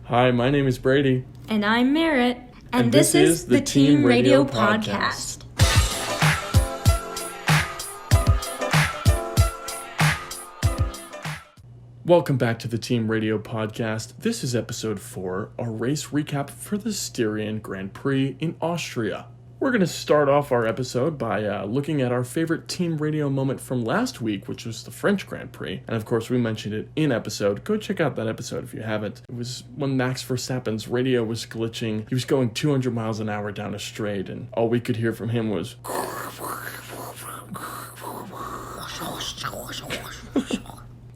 Hi, my name is Brady. And I'm Merritt. And this is the Team Radio Podcast. Welcome back to the Team Radio Podcast. This is episode 4, a race recap for the Styrian Grand Prix in Austria. We're going to start off our episode by looking at our favorite Team Radio moment from last week, which was the French Grand Prix. And of course, we mentioned it in episode. Go check out that episode if you haven't. It was when Max Verstappen's radio was glitching. He was going 200 miles an hour down a straight, and all we could hear from him was...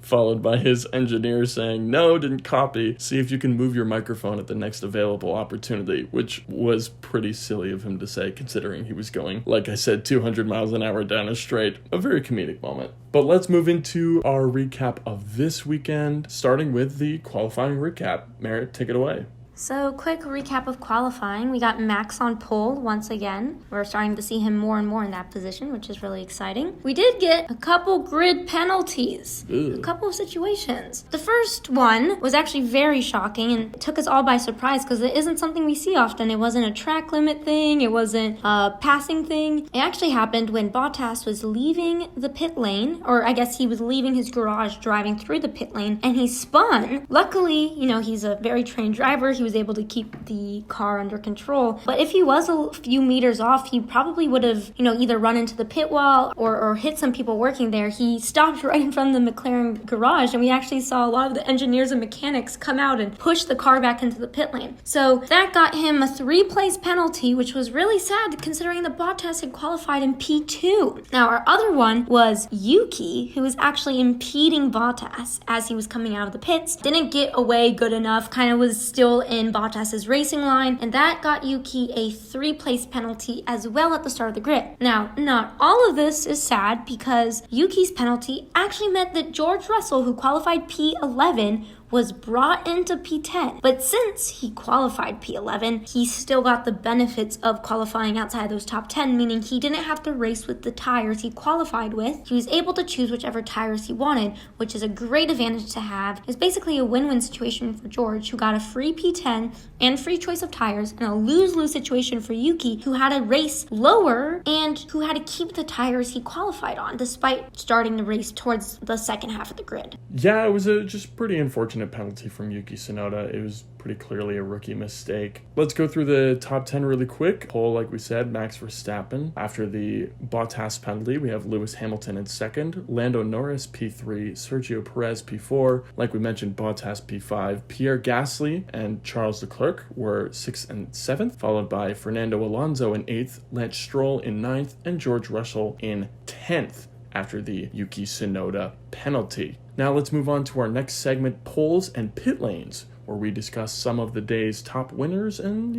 followed by his engineer saying, "No, didn't copy. See if you can move your microphone at the next available opportunity," which was pretty silly of him to say, considering he was going, like I said, 200 miles an hour down a straight. A very comedic moment. But let's move into our recap of this weekend, starting with the qualifying recap. Merritt, take it away. So, quick recap of qualifying. We got Max on pole once again. We're starting to see him more and more in that position, which is really exciting. We did get a couple grid penalties. A couple of situations. The first one was actually very shocking and took us all by surprise because it isn't something we see often. It wasn't a track limit thing. It wasn't a passing thing. It actually happened when Bottas was leaving the pit lane, or I guess he was leaving his garage driving through the pit lane, and he spun. Luckily, he's a very trained driver. He was able to keep the car under control. But if he was a few meters off, he probably would have, either run into the pit wall or hit some people working there. He stopped right in front of the McLaren garage, and we actually saw a lot of the engineers and mechanics come out and push the car back into the pit lane. So that got him a 3-place penalty, which was really sad considering that Bottas had qualified in P2. Now, our other one was Yuki, who was actually impeding Bottas as he was coming out of the pits. Didn't get away good enough, kind of was still in Bottas's racing line, and that got Yuki a 3-place penalty as well at the start of the grid. Now, not all of this is sad because Yuki's penalty actually meant that George Russell, who qualified P11, was brought into P10. But since he qualified P11, he still got the benefits of qualifying outside those top 10, meaning he didn't have to race with the tires he qualified with. He was able to choose whichever tires he wanted, which is a great advantage to have. It's basically a win-win situation for George, who got a free P10 and free choice of tires, and a lose-lose situation for Yuki, who had to race lower and who had to keep the tires he qualified on, despite starting the race towards the second half of the grid. Yeah, it was a just pretty unfortunate penalty from Yuki Tsunoda. It was pretty clearly a rookie mistake. Let's go through the top 10 really quick. Pole, like we said, Max Verstappen. After the Bottas penalty, we have Lewis Hamilton in second, Lando Norris P3, Sergio Perez P4, like we mentioned, Bottas P5, Pierre Gasly and Charles Leclerc were 6th and 7th, followed by Fernando Alonso in 8th, Lance Stroll in 9th, and George Russell in 10th after the Yuki Tsunoda penalty. Now let's move on to our next segment, Poles and Pit Lanes, where we discuss some of the day's top winners and,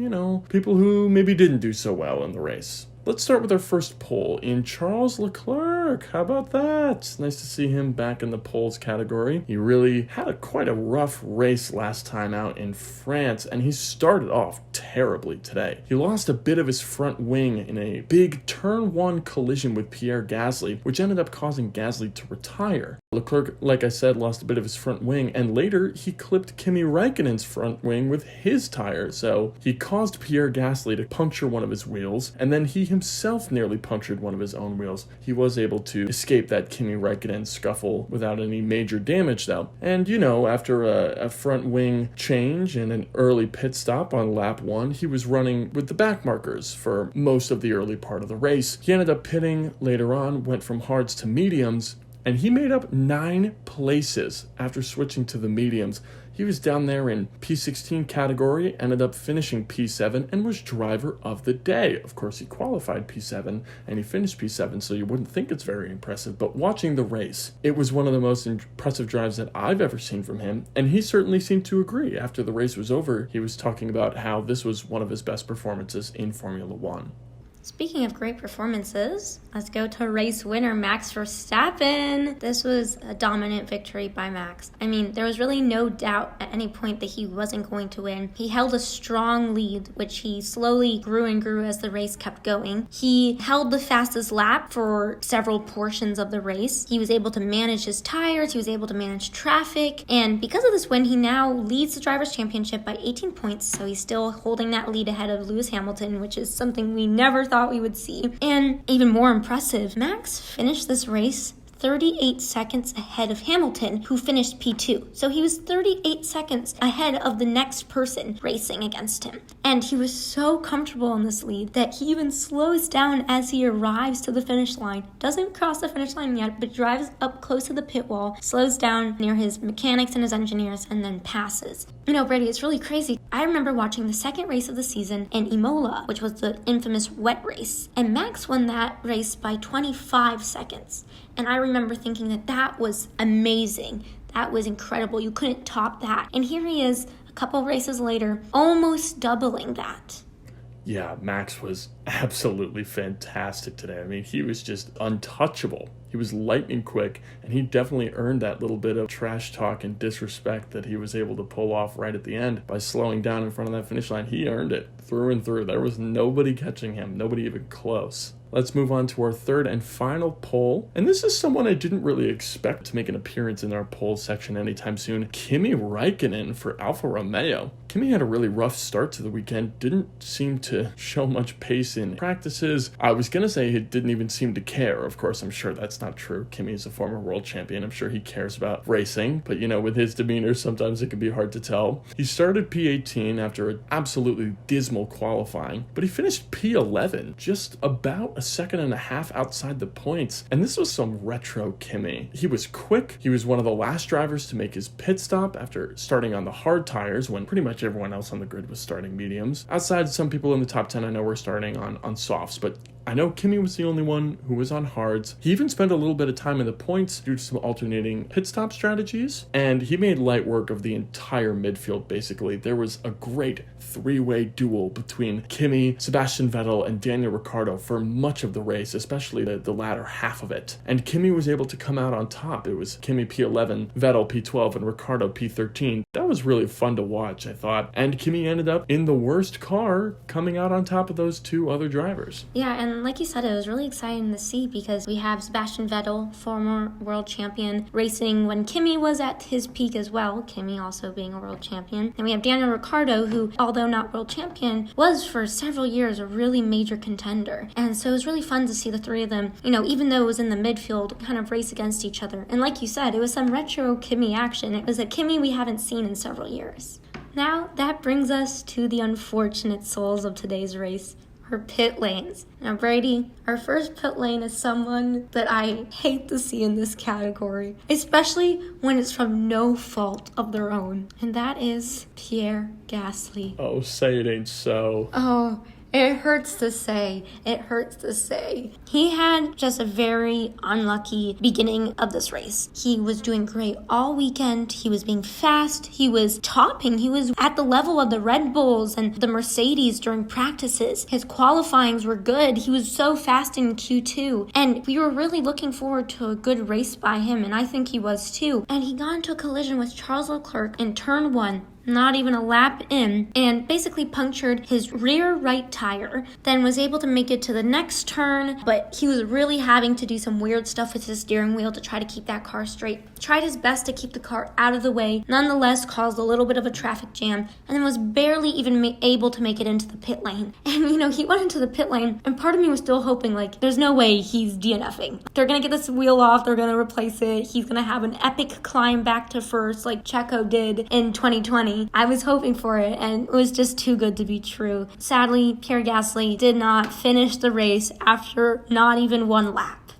people who maybe didn't do so well in the race. Let's start with our first pole in Charles Leclerc. How about that? Nice to see him back in the poles category. He really had quite a rough race last time out in France, and he started off terribly today. He lost a bit of his front wing in a big turn 1 collision with Pierre Gasly, which ended up causing Gasly to retire. Leclerc, like I said, lost a bit of his front wing, and later he clipped Kimi Räikkönen's front wing with his tire, so he caused Pierre Gasly to puncture one of his wheels, and then he himself nearly punctured one of his own wheels. He was able to escape that Kimi Räikkönen scuffle without any major damage though. And after a front wing change and an early pit stop on lap 1, he was running with the back markers for most of the early part of the race. He ended up pitting later on, went from hards to mediums, and he made up 9 places after switching to the mediums. He was down there in P16 category, ended up finishing P7, and was driver of the day. Of course, he qualified P7, and he finished P7, so you wouldn't think it's very impressive. But watching the race, it was one of the most impressive drives that I've ever seen from him, and he certainly seemed to agree. After the race was over, he was talking about how this was one of his best performances in Formula One. Speaking of great performances, let's go to race winner Max Verstappen. This was a dominant victory by Max. I mean, there was really no doubt at any point that he wasn't going to win. He held a strong lead, which he slowly grew and grew as the race kept going. He held the fastest lap for several portions of the race. He was able to manage his tires, he was able to manage traffic, and because of this win, he now leads the Drivers' Championship by 18 points, so he's still holding that lead ahead of Lewis Hamilton, which is something we never thought we would see. And even more impressive, Max finished this race 38 seconds ahead of Hamilton, who finished P2. So he was 38 seconds ahead of the next person racing against him. And he was so comfortable in this lead that he even slows down as he arrives to the finish line. Doesn't cross the finish line yet, but drives up close to the pit wall, slows down near his mechanics and his engineers, and then passes. You know, Brady, it's really crazy. I remember watching the second race of the season in Imola, which was the infamous wet race. And Max won that race by 25 seconds. And I remember thinking that was amazing. That was incredible. You couldn't top that. And here he is, a couple races later, almost doubling that. Yeah, Max was absolutely fantastic today. I mean, he was just untouchable. He was lightning quick, and he definitely earned that little bit of trash talk and disrespect that he was able to pull off right at the end by slowing down in front of that finish line. He earned it through and through. There was nobody catching him, nobody even close. Let's move on to our third and final poll. And this is someone I didn't really expect to make an appearance in our poll section anytime soon. Kimi Räikkönen for Alfa Romeo. Kimi had a really rough start to the weekend. Didn't seem to show much pace in practices. I was going to say he didn't even seem to care. Of course, I'm sure that's not true. Kimi is a former world champion. I'm sure he cares about racing. But, you know, with his demeanor, sometimes it can be hard to tell. He started P18 after an absolutely dismal qualifying. But he finished P11, just about a second and a half outside the points. And this was some retro Kimi. He was quick. He was one of the last drivers to make his pit stop after starting on the hard tires when pretty much everyone else on the grid was starting mediums. Outside some people in the top 10, I know were starting on softs, but I know Kimi was the only one who was on hards. He even spent a little bit of time in the points due to some alternating pit stop strategies, and he made light work of the entire midfield, basically. There was a great three-way duel between Kimi, Sebastian Vettel, and Daniel Ricciardo for much of the race, especially the latter half of it. And Kimi was able to come out on top. It was Kimi P11, Vettel P12, and Ricciardo P13. That was really fun to watch, I thought. And Kimi ended up in the worst car, coming out on top of those two other drivers. Yeah, and like you said, it was really exciting to see because we have Sebastian Vettel, former world champion, racing when Kimi was at his peak as well, Kimi also being a world champion. And we have Daniel Ricciardo, who, although not world champion, was for several years a really major contender. And so it was really fun to see the three of them, you know, even though it was in the midfield, kind of race against each other. And like you said, it was some retro Kimi action. It was a Kimi we haven't seen in several years. Now, that brings us to the unfortunate souls of today's race. Her pit lanes. Now, Brady, our first pit lane is someone that I hate to see in this category, especially when it's from no fault of their own, and that is Pierre Gasly. Oh, say it ain't so. Oh, it hurts to say. It hurts to say. He had just a very unlucky beginning of this race. He was doing great all weekend. He was being fast. He was topping. He was at the level of the Red Bulls and the Mercedes during practices. His qualifyings were good. He was so fast in Q2. And we were really looking forward to a good race by him, and I think he was too. And he got into a collision with Charles Leclerc in turn 1. Not even a lap in, and basically punctured his rear right tire, then was able to make it to the next turn, but he was really having to do some weird stuff with his steering wheel to try to keep that car straight. Tried his best to keep the car out of the way, nonetheless caused a little bit of a traffic jam, and then was barely even able to make it into the pit lane. And, you know, he went into the pit lane, and part of me was still hoping, like, there's no way he's DNFing. They're gonna get this wheel off, they're gonna replace it, he's gonna have an epic climb back to first, like Checo did in 2020. I was hoping for it, and it was just too good to be true. Sadly, Pierre Gasly did not finish the race after not even one lap.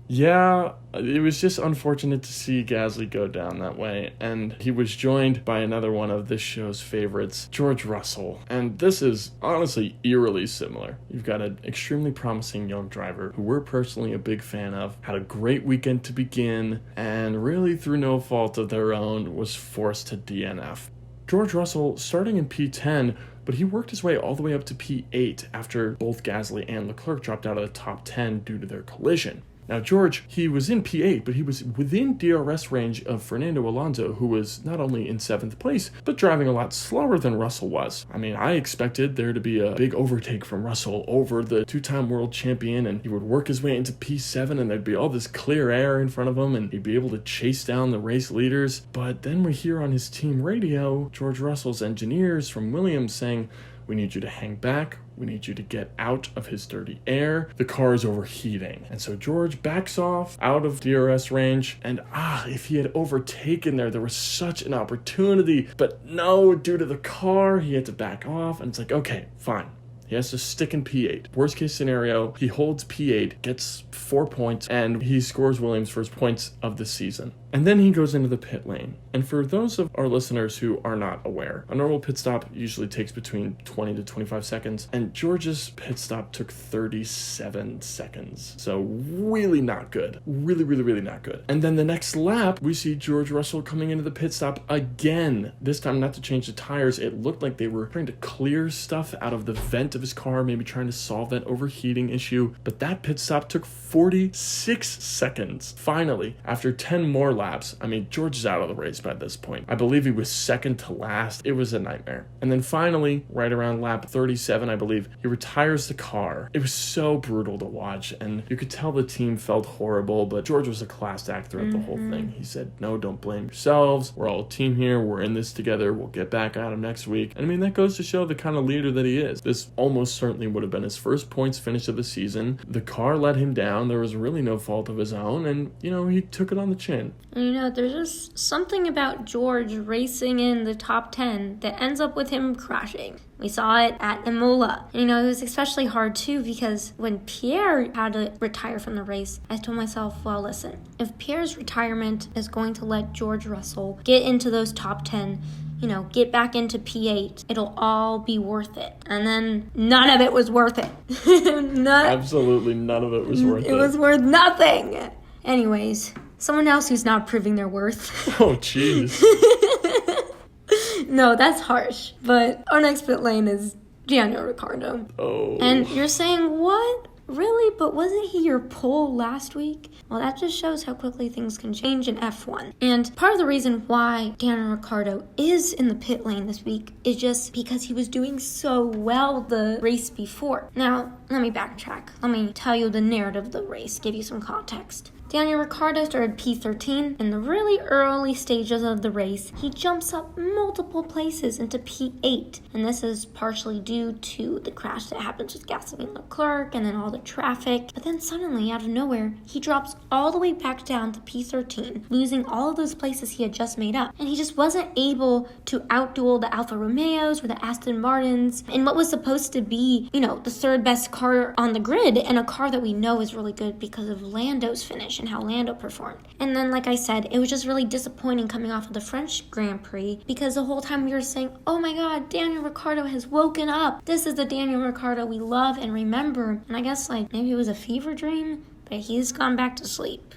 Yeah, it was just unfortunate to see Gasly go down that way, and he was joined by another one of this show's favorites, George Russell. And this is honestly eerily similar. You've got an extremely promising young driver who we're personally a big fan of, had a great weekend to begin, and really through no fault of their own was forced to DNF. George Russell, starting in P10, but he worked his way all the way up to P8 after both Gasly and Leclerc dropped out of the top 10 due to their collision. Now, George, he was in P8, but he was within DRS range of Fernando Alonso, who was not only in 7th place, but driving a lot slower than Russell was. I mean, I expected there to be a big overtake from Russell over the two-time world champion, and he would work his way into P7, and there'd be all this clear air in front of him, and he'd be able to chase down the race leaders. But then we hear on his team radio, George Russell's engineers from Williams saying, "We need you to hang back. We need you to get out of his dirty air. The car is overheating." And so George backs off out of DRS range. And if he had overtaken there was such an opportunity. But no, due to the car, he had to back off. And it's like, okay, fine. He has to stick in P8. Worst case scenario, he holds P8, gets 4 points, and he scores Williams' first points of the season. And then he goes into the pit lane. And for those of our listeners who are not aware, a normal pit stop usually takes between 20 to 25 seconds, and George's pit stop took 37 seconds. So really not good. Really, really, really not good. And then the next lap, we see George Russell coming into the pit stop again. This time not to change the tires. It looked like they were trying to clear stuff out of the vent of his car, maybe trying to solve that overheating issue. But that pit stop took 46 seconds. Finally, after 10 more laps, I mean, George is out of the race by this point. I believe he was second to last. It was a nightmare. And then finally, right around lap 37, I believe, he retires the car. It was so brutal to watch, and you could tell the team felt horrible, but George was a class act throughout the whole thing. He said, "No, don't blame yourselves. We're all a team here. We're in this together. We'll get back at him next week." And I mean, that goes to show the kind of leader that he is. This almost certainly would have been his first points finish of the season. The car let him down. There was really no fault of his own, and, he took it on the chin. There's just something about George racing in the top 10 that ends up with him crashing. We saw it at Imola. And, it was especially hard, too, because when Pierre had to retire from the race, I told myself, well, listen, if Pierre's retirement is going to let George Russell get into those top 10, get back into P8, it'll all be worth it. And then none of it was worth it. Absolutely none of it was worth it. It was worth nothing. Anyways, someone else who's not proving their worth. Oh, jeez. No, that's harsh. But our next pit lane is Daniel Ricciardo. Oh. And you're saying, what? Really? But wasn't he your pole last week? Well, that just shows how quickly things can change in F1. And part of the reason why Daniel Ricciardo is in the pit lane this week is just because he was doing so well the race before. Now, let me backtrack. Let me tell you the narrative of the race, give you some context. Daniel Ricciardo started P13. In the really early stages of the race, he jumps up multiple places into P8. And this is partially due to the crash that happens with Gasly and Leclerc and then all the traffic. But then suddenly, out of nowhere, he drops all the way back down to P13, losing all of those places he had just made up. And he just wasn't able to outduel the Alfa Romeos or the Aston Martins in what was supposed to be, the third best car on the grid, and a car that we know is really good because of Lando's finish and how Lando performed. And then, like I said, it was just really disappointing coming off of the French Grand Prix because the whole time we were saying, oh my god, Daniel Ricciardo has woken up. This is the Daniel Ricciardo we love and remember. And I guess maybe it was a fever dream, but he's gone back to sleep.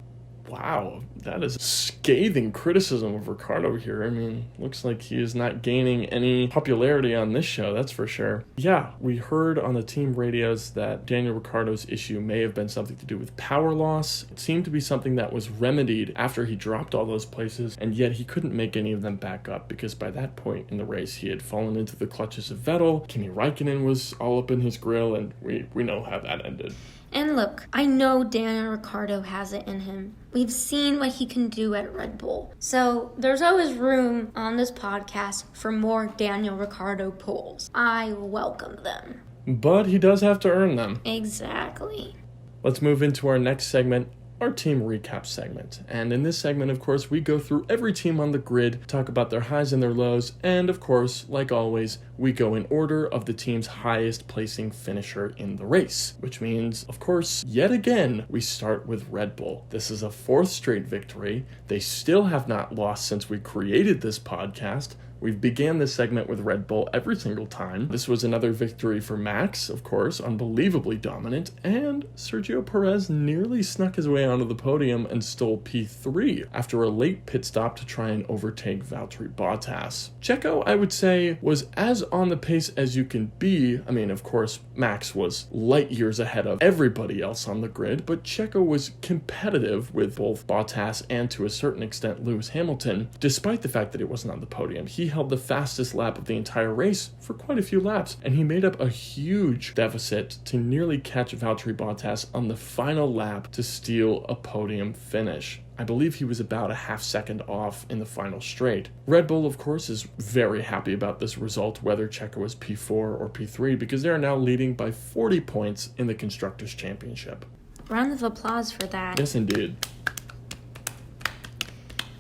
Wow, that is scathing criticism of Ricciardo here. I mean, looks like he is not gaining any popularity on this show, that's for sure. Yeah, we heard on the team radios that Daniel Ricciardo's issue may have been something to do with power loss. It seemed to be something that was remedied after he dropped all those places, and yet he couldn't make any of them back up because by that point in the race, he had fallen into the clutches of Vettel. Kimi Räikkönen was all up in his grill, and we know how that ended. And look, I know Daniel Ricciardo has it in him. We've seen what he can do at Red Bull. So there's always room on this podcast for more Daniel Ricciardo polls. I welcome them. But he does have to earn them. Exactly. Let's move into our next segment, our team recap segment. And in this segment, of course, we go through every team on the grid, talk about their highs and their lows, and of course, like always, we go in order of the team's highest placing finisher in the race, which means, of course, yet again, we start with Red Bull. This is a 4th straight victory. They still have not lost since we created this podcast. We've began this segment with Red Bull every single time. This was another victory for Max, of course, unbelievably dominant, and Sergio Perez nearly snuck his way onto the podium and stole P3 after a late pit stop to try and overtake Valtteri Bottas. Checo, I would say, was as on the pace as you can be. I mean, of course, Max was light years ahead of everybody else on the grid, but Checo was competitive with both Bottas and to a certain extent Lewis Hamilton, despite the fact that he wasn't on the podium. He held the fastest lap of the entire race for quite a few laps, and he made up a huge deficit to nearly catch Valtteri Bottas on the final lap to steal a podium finish. I believe he was about a half second off in the final straight. Red Bull, of course, is very happy about this result, whether Checo is P4 or P3, because they are now leading by 40 points in the Constructors' Championship. Round of applause for that. Yes, indeed.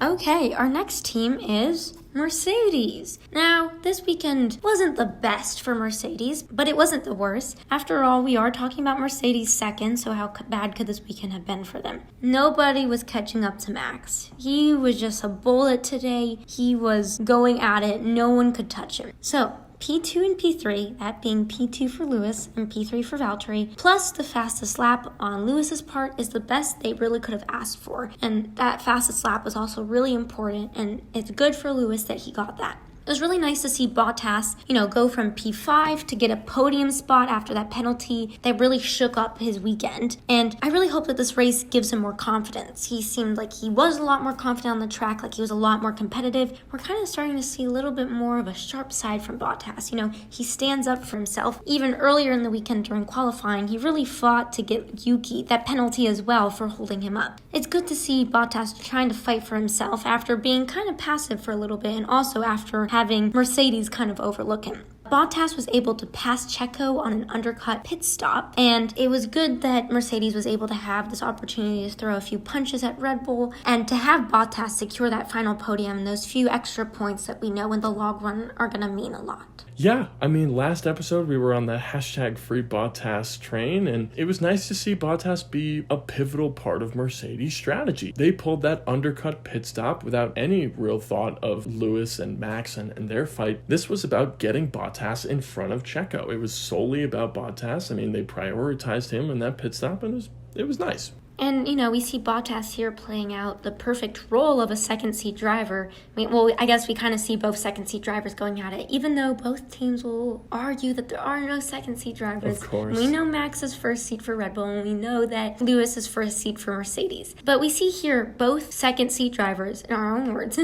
Okay, our next team is Mercedes. Now, this weekend wasn't the best for Mercedes, but it wasn't the worst. After all, we are talking about Mercedes second, so how bad could this weekend have been for them? Nobody was catching up to Max. He was just a bullet today. He was going at it. No one could touch him. So, P2 and P3, that being P2 for Lewis and P3 for Valtteri, plus the fastest lap on Lewis's part is the best they really could have asked for. And that fastest lap was also really important, and it's good for Lewis that he got that. It was really nice to see Bottas, go from P5 to get a podium spot after that penalty that really shook up his weekend. And I really hope that this race gives him more confidence. He seemed like he was a lot more confident on the track, like he was a lot more competitive. We're kind of starting to see a little bit more of a sharp side from Bottas. He stands up for himself. Even earlier in the weekend during qualifying, he really fought to get Yuki that penalty as well for holding him up. It's good to see Bottas trying to fight for himself after being kind of passive for a little bit, and also after having Mercedes kind of overlook him. Bottas was able to pass Checo on an undercut pit stop, and it was good that Mercedes was able to have this opportunity to throw a few punches at Red Bull and to have Bottas secure that final podium and those few extra points that we know in the log run are going to mean a lot. Yeah, last episode we were on the #FreeBottas train, and it was nice to see Bottas be a pivotal part of Mercedes' strategy. They pulled that undercut pit stop without any real thought of Lewis and Max and their fight. This was about getting Bottas in front of Checo. It was solely about Bottas. They prioritized him in that pit stop, and it was nice. And, we see Bottas here playing out the perfect role of a second-seat driver. I guess we kind of see both second-seat drivers going at it, even though both teams will argue that there are no second-seat drivers. Of course. We know Max is first seat for Red Bull, and we know that Lewis is first seat for Mercedes. But we see here both second-seat drivers, in our own words,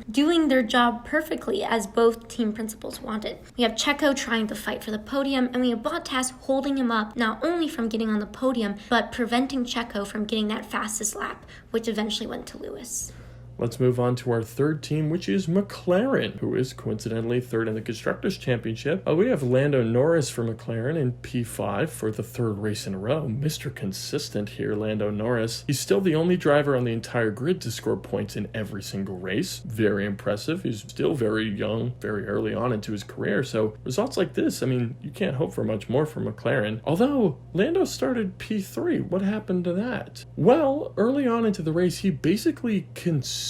doing their job perfectly as both team principals wanted. We have Checo trying to fight for the podium, and we have Bottas holding him up, not only from getting on the podium, but preventing Checo from getting that fastest lap, which eventually went to Lewis. Let's move on to our third team, which is McLaren, who is coincidentally third in the Constructors' Championship. We have Lando Norris for McLaren in P5 for the third race in a row. Mr. Consistent here, Lando Norris. He's still the only driver on the entire grid to score points in every single race. Very impressive. He's still very young, very early on into his career, so results like this, you can't hope for much more from McLaren. Although, Lando started P3. What happened to that? Well, early on into the race, he basically conceded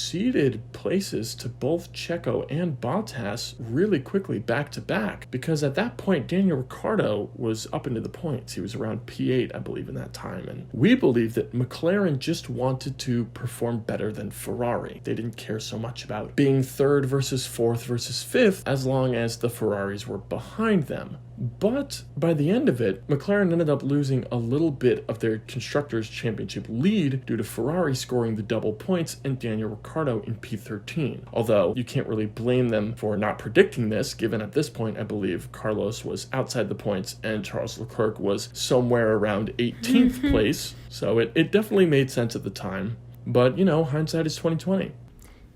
places to both Checo and Bottas really quickly back to back, because at that point Daniel Ricciardo was up into the points. He was around P8, I believe, in that time, and we believe that McLaren just wanted to perform better than Ferrari. They didn't care so much about being third versus fourth versus fifth as long as the Ferraris were behind them. But by the end of it, McLaren ended up losing a little bit of their Constructors' Championship lead due to Ferrari scoring the double points and Daniel Ricciardo in P13. Although you can't really blame them for not predicting this, given at this point I believe Carlos was outside the points and Charles Leclerc was somewhere around 18th place. So it definitely made sense at the time. But, hindsight is 2020.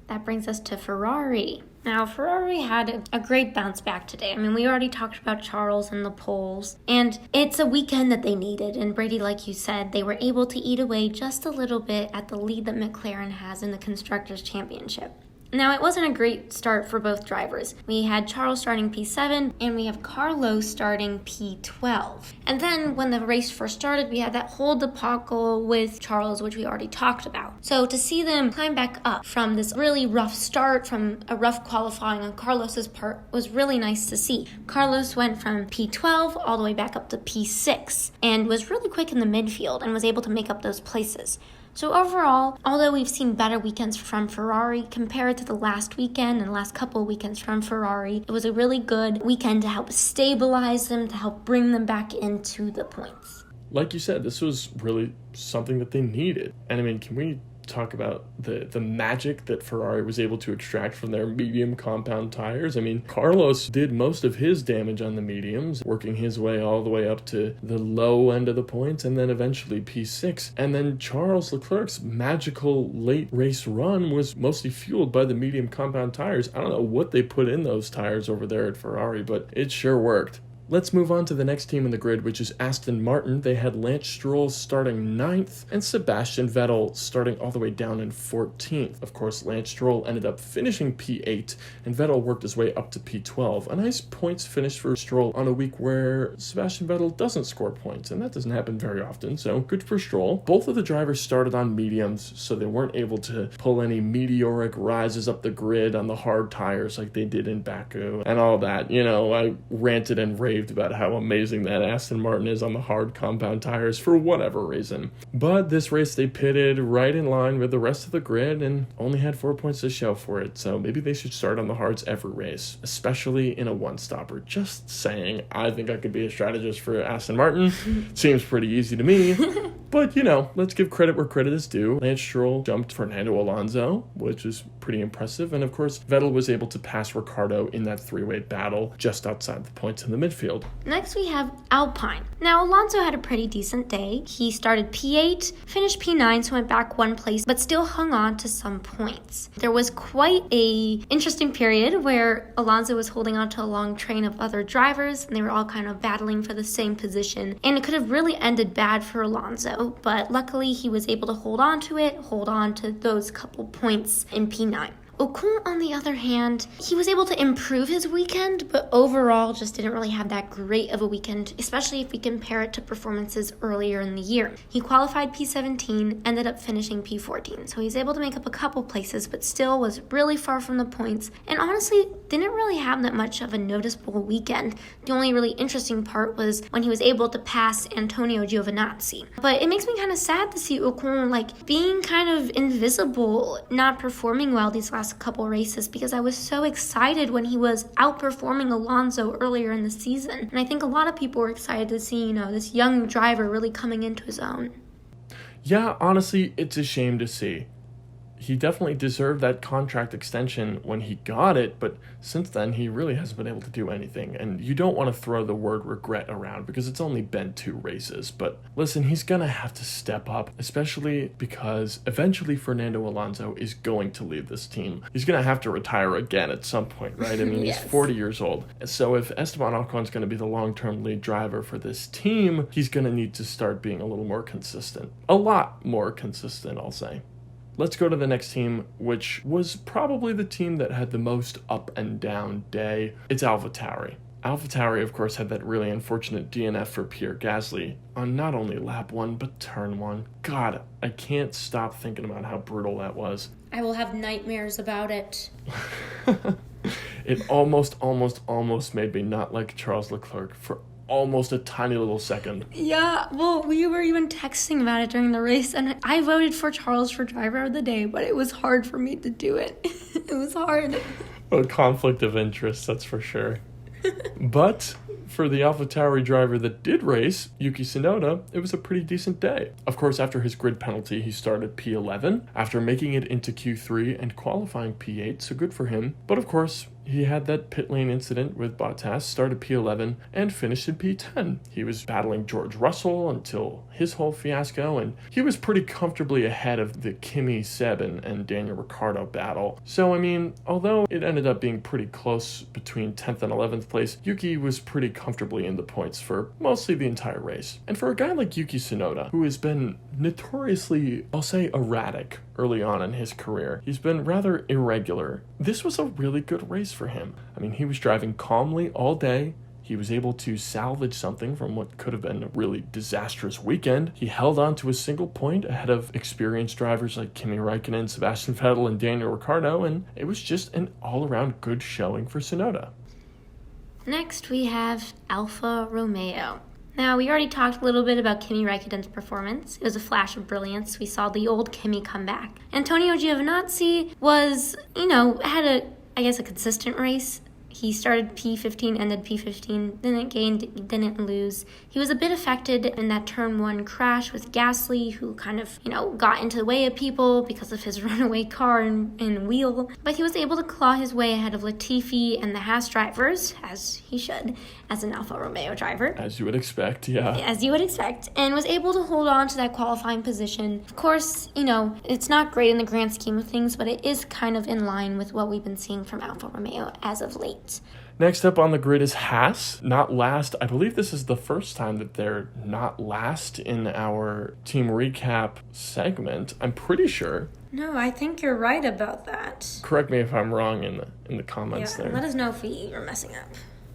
That brings us to Ferrari. Now, Ferrari had a great bounce back today. We already talked about Charles and the poles, and it's a weekend that they needed. And Brady, like you said, they were able to eat away just a little bit at the lead that McLaren has in the Constructors' Championship. Now, it wasn't a great start for both drivers. We had Charles starting P7, and we have Carlos starting P12. And then when the race first started, we had that whole debacle with Charles, which we already talked about. So to see them climb back up from this really rough start, from a rough qualifying on Carlos's part, was really nice to see. Carlos went from P12 all the way back up to P6, and was really quick in the midfield and was able to make up those places. So overall, although we've seen better weekends from Ferrari compared to the last weekend and the last couple of weekends from Ferrari, it was a really good weekend to help stabilize them, to help bring them back into the points. Like you said, this was really something that they needed. And I mean, can we talk about the magic that Ferrari was able to extract from their medium compound tires? I mean, Carlos did most of his damage on the mediums, working his way all the way up to the low end of the points and then eventually P6. And then Charles Leclerc's magical late race run was mostly fueled by the medium compound tires. I don't know what they put in those tires over there at Ferrari, but it sure worked. Let's move on to the next team in the grid, which is Aston Martin. They had Lance Stroll starting 9th and Sebastian Vettel starting all the way down in 14th. Of course, Lance Stroll ended up finishing P8 and Vettel worked his way up to P12. A nice points finish for Stroll on a week where Sebastian Vettel doesn't score points, and that doesn't happen very often, so good for Stroll. Both of the drivers started on mediums, so they weren't able to pull any meteoric rises up the grid on the hard tires like they did in Baku and all that. You know, I ranted and raved about how amazing that Aston Martin is on the hard compound tires for whatever reason. But this race they pitted right in line with the rest of the grid and only had 4 points to show for it, so maybe they should start on the hards every race, especially in a one-stopper. Just saying. I think I could be a strategist for Aston Martin. Seems pretty easy to me. But, you know, let's give credit where credit is due. Lance Stroll jumped Fernando Alonso, which is pretty impressive, and of course Vettel was able to pass Ricciardo in that three-way battle just outside the points in the midfield. Next we have Alpine. Now Alonso had a pretty decent day. He started P8, finished P9, so went back one place, but still hung on to some points. There was quite a interesting period where Alonso was holding on to a long train of other drivers, and they were all kind of battling for the same position, and it could have really ended bad for Alonso, but luckily he was able to hold on to those couple points in P9. Ocon, on the other hand, he was able to improve his weekend, but overall just didn't really have that great of a weekend, especially if we compare it to performances earlier in the year. He qualified P17, ended up finishing P14, so he's able to make up a couple places, but still was really far from the points, and honestly didn't really have that much of a noticeable weekend. The only really interesting part was when he was able to pass Antonio Giovinazzi. But it makes me kind of sad to see Ocon being kind of invisible, not performing well these last couple races, because I was so excited when he was outperforming Alonso earlier in the season. And I think a lot of people were excited to see, this young driver really coming into his own. Yeah, honestly, it's a shame to see. He definitely deserved that contract extension when he got it, but since then he really hasn't been able to do anything, and you don't want to throw the word regret around because it's only been 2 races, but listen, he's gonna have to step up, especially because eventually Fernando Alonso is going to leave this team. He's gonna have to retire again at some point, right? I mean, Yes. He's 40 years old, so if Esteban Ocon's gonna be the long-term lead driver for this team, he's gonna need to start being a little more consistent. A lot more consistent, I'll say. Let's go to the next team, which was probably the team that had the most up and down day. It's AlphaTauri. AlphaTauri, of course, had that really unfortunate DNF for Pierre Gasly on not only lap 1, but turn 1. God, I can't stop thinking about how brutal that was. I will have nightmares about it. It almost made me not like Charles Leclerc for almost a tiny little second. Yeah, well, we were even texting about it during the race, and I voted for Charles for driver of the day, but it was hard for me to do it. It was hard. A conflict of interest, that's for sure. But for the AlphaTauri driver that did race, Yuki Tsunoda, it was a pretty decent day. Of course, after his grid penalty, he started P11, after making it into Q3 and qualifying P8, so good for him. But of course, he had that pit lane incident with Bottas, started P11, and finished in P10. He was battling George Russell until his whole fiasco, and he was pretty comfortably ahead of the Kimi, Seb, and Daniel Ricciardo battle. So, I mean, although it ended up being pretty close between 10th and 11th place, Yuki was pretty comfortably in the points for mostly the entire race. And for a guy like Yuki Tsunoda, who has been notoriously, I'll say, erratic early on in his career. He's been rather irregular. This was a really good race for him. I mean, he was driving calmly all day. He was able to salvage something from what could have been a really disastrous weekend. He held on to a single point ahead of experienced drivers like Kimi Räikkönen, Sebastian Vettel, and Daniel Ricciardo, and it was just an all-around good showing for Tsunoda. Next, we have Alfa Romeo. Now, we already talked a little bit about Kimi Räikkönen's performance. It was a flash of brilliance. We saw the old Kimi come back. Antonio Giovinazzi was, had a consistent race. He started P15, ended P15, didn't gain, didn't lose. He was a bit affected in that turn 1 crash with Gasly, who kind of, got into the way of people because of his runaway car and wheel. But he was able to claw his way ahead of Latifi and the Haas drivers, as he should, as an Alfa Romeo driver. As you would expect, yeah. As you would expect, and was able to hold on to that qualifying position. Of course, it's not great in the grand scheme of things, but it is kind of in line with what we've been seeing from Alfa Romeo as of late. Next up on the grid is Haas, not last. I believe this is the first time that they're not last in our team recap segment. I'm pretty sure. No, I think you're right about that. Correct me if I'm wrong in the comments there. Let us know if we are messing up.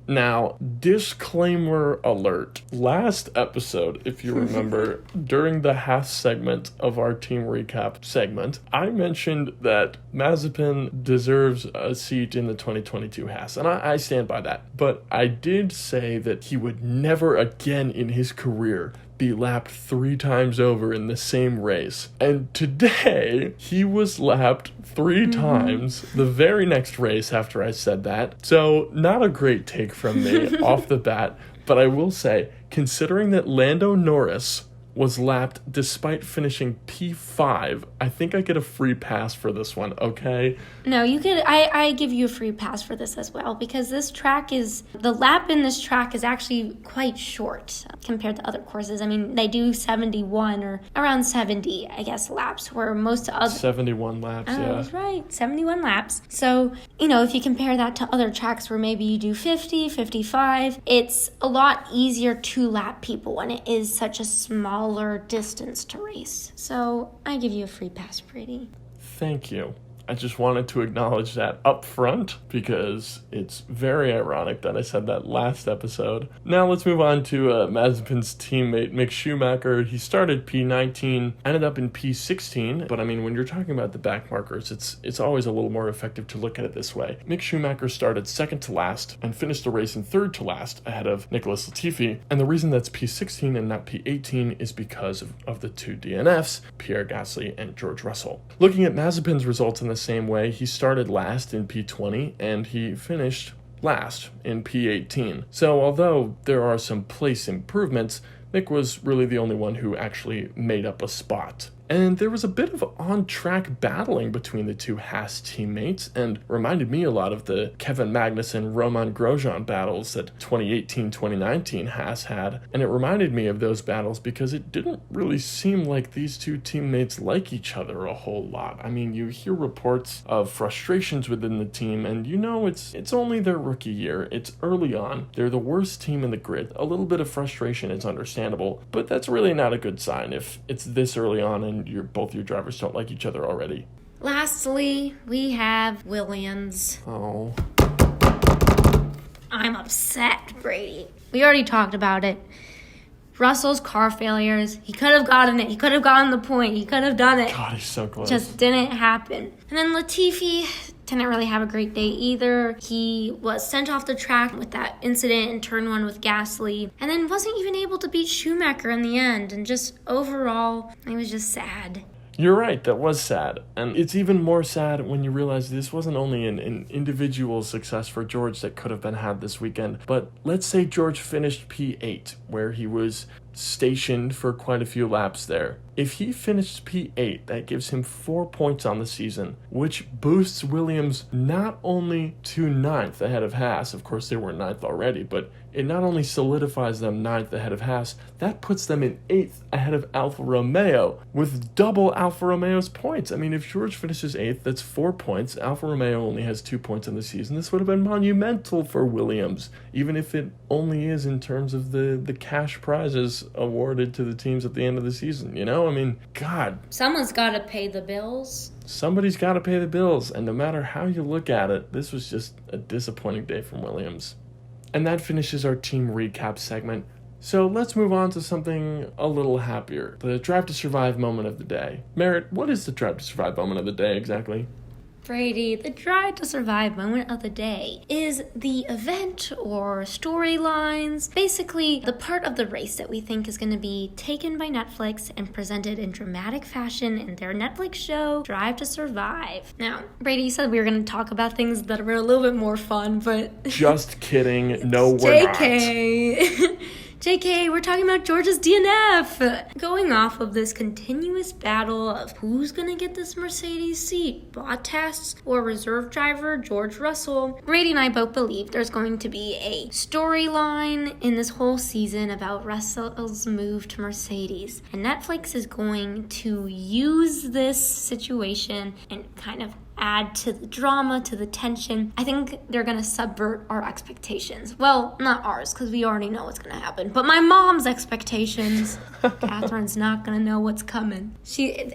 Now, disclaimer alert. Last episode, if you remember, during the Haas segment of our team recap segment, I mentioned that Mazepin deserves a seat in the 2022 Haas, and I stand by that. But I did say that he would never again in his career be lapped 3 times over in the same race. And today, he was lapped 3 times the very next race after I said that. So, not a great take from me off the bat, but I will say, considering that Lando Norris was lapped despite finishing P5, I think I get a free pass for this one, okay? No, you could. I give you a free pass for this as well, because the lap in this track is actually quite short compared to other courses. I mean, they do 71 or around 70, I guess, laps, where most other... 71 laps, yeah. That's right, 71 laps. So, if you compare that to other tracks where maybe you do 50, 55, it's a lot easier to lap people when it is such a smaller distance to race. So, I give you a free pass, Brady. Thank you. I just wanted to acknowledge that up front because it's very ironic that I said that last episode. Now let's move on to Mazepin's teammate Mick Schumacher. He started P19, ended up in P16, but I mean, when you're talking about the back markers, it's always a little more effective to look at it this way. Mick Schumacher started second to last and finished the race in third to last ahead of Nicholas Latifi, and the reason that's P16 and not P18 is because of the 2 DNFs, Pierre Gasly and George Russell. Looking at Mazepin's results in the same way, he started last in P20 and he finished last in P18. So although there are some place improvements, Mick was really the only one who actually made up a spot. And there was a bit of on-track battling between the 2 Haas teammates, and reminded me a lot of the Kevin Magnussen, Roman Grosjean battles that 2018-2019 Haas had. And it reminded me of those battles because it didn't really seem like these 2 teammates like each other a whole lot. I mean, you hear reports of frustrations within the team, and it's only their rookie year. It's early on. They're the worst team in the grid. A little bit of frustration is understandable, but that's really not a good sign if it's this early on and both your drivers don't like each other already. Lastly, we have Williams. Oh. I'm upset, Brady. We already talked about it. Russell's car failures. He could have gotten it. He could have gotten the point. He could have done it. God, he's so close. Just didn't happen. And then Latifi didn't really have a great day either. He was sent off the track with that incident in turn 1 with Gasly, and then wasn't even able to beat Schumacher in the end. And just overall, it was just sad. You're right, that was sad. And it's even more sad when you realize this wasn't only an individual success for George that could have been had this weekend, but let's say George finished P8, where he was stationed for quite a few laps there. If he finished P8, that gives him 4 points on the season, which boosts Williams not only to 9th ahead of Haas, of course they were 9th already, but it not only solidifies them 9th ahead of Haas, that puts them in 8th ahead of Alfa Romeo, with double Alfa Romeo's points. I mean, if George finishes 8th, that's 4 points. Alfa Romeo only has 2 points in the season. This would have been monumental for Williams, even if it only is in terms of the cash prizes awards awarded to the teams at the end of the season, you know? I mean, God. Someone's got to pay the bills. Somebody's got to pay the bills, and no matter how you look at it, this was just a disappointing day from Williams. And that finishes our team recap segment. So let's move on to something a little happier. The Drive to Survive moment of the day. Merritt, what is the Drive to Survive moment of the day exactly? Brady, the Drive to Survive moment of the day is the event or storylines, basically the part of the race that we think is going to be taken by Netflix and presented in dramatic fashion in their Netflix show, Drive to Survive. Now, Brady, you said we were going to talk about things that were a little bit more fun, but... Just kidding. No, we're not. JK. JK, we're talking about George's DNF. Going off of this continuous battle of who's going to get this Mercedes seat, Bottas or reserve driver George Russell, Brady and I both believe there's going to be a storyline in this whole season about Russell's move to Mercedes. And Netflix is going to use this situation and kind of add to the drama, to the tension. I think they're going to subvert our expectations. Well, not ours, because we already know what's going to happen, but my mom's expectations. Catherine's not going to know what's coming.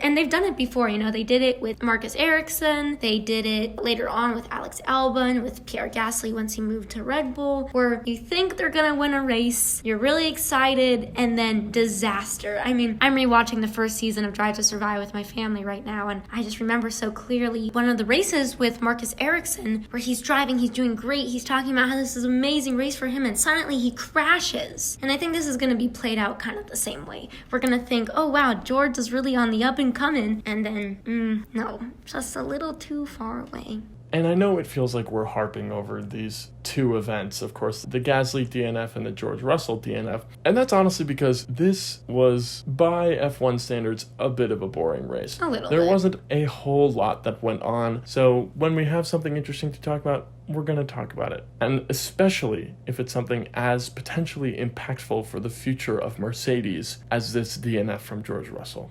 And they've done it before, you know, they did it with Marcus Ericsson, they did it later on with Alex Albon, with Pierre Gasly once he moved to Red Bull, where you think they're going to win a race, you're really excited, and then disaster. I mean, I'm rewatching the first season of Drive to Survive with my family right now, and I just remember so clearly one of the races with Marcus Ericsson where he's driving, he's doing great, he's talking about how this is an amazing race for him, and suddenly he crashes. And I think this is going to be played out kind of the same way. We're going to think, oh wow, George is really on the up and coming, and then, no, just a little too far away. And I know it feels like we're harping over these two events, of course, the Gasly DNF and the George Russell DNF. And that's honestly because this was, by F1 standards, a bit of a boring race. A little There bit. wasn't a whole lot that went on. So when we have something interesting to talk about, we're going to talk about it. And especially if it's something as potentially impactful for the future of Mercedes as this DNF from George Russell.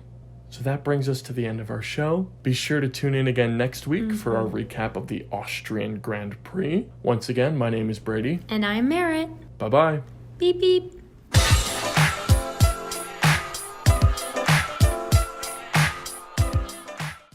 So that brings us to the end of our show. Be sure to tune in again next week for our recap of the Austrian Grand Prix. Once again, my name is Brady. And I'm Merritt. Bye-bye. Beep beep.